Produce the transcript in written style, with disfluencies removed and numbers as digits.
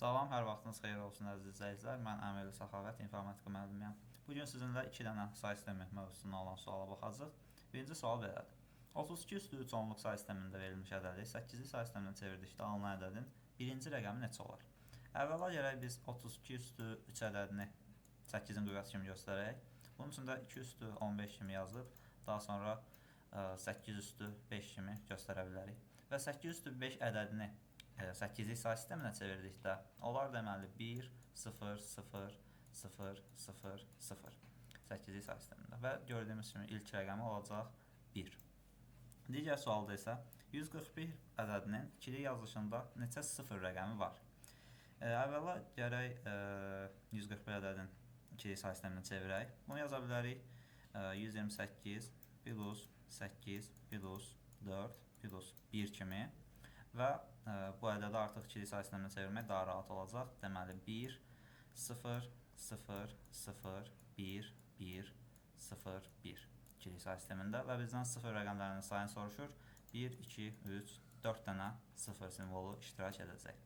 Salam, hər vaxtınız xeyir olsun əziz izləyicilər. Mən Əmrli Səxavət, informatika müəllimiyəm. Bugün sizinlə 2 dənə say sistemi mövzusuna olan suala baxacağıq. Birinci sual belədir. 32 üstü 3 onluq say sistemində verilmiş ədədi 8-li say sisteminə çevirdikdə alınan ədədin birinci rəqəmi neçə olar? Əvvəla gərək biz 32 üstü 3 ədədini 8-in qüvvəsi kimi göstərək. Bunun üçün də 2 üstü 15 kimi yazıb, daha sonra 8 üstü 5 kimi göstərə bilərik. Və 8 üstü 5 ədədini 8-lik say sisteminə çevirdikdə onlar deməli 1, 0, 0, 0, 0, 0 8-lik say sistemində və gördüyümüz kimi ilk rəqəmi olacaq 1. Digər sualda isə 141 ədədinin ikilik yazılışında neçə 0 rəqəmi var? Əvvəla gərək 141 ədədin ikilik say sisteminə çevirək. Bunu yaza bilərik 128 plus 8 plus 4 plus 1 kimi. Və bu ədədi artıq ikilik say sisteminə çevirmək daha rahat olacaq. Deməli 1, 0, 0, 0, 1, 1, 0, 1 ikilik say sistemində və bizdən 0 rəqəmlərinin sayını soruşur. 1, 2, 3, 4 dənə 0 simvolu iştirak edəcək.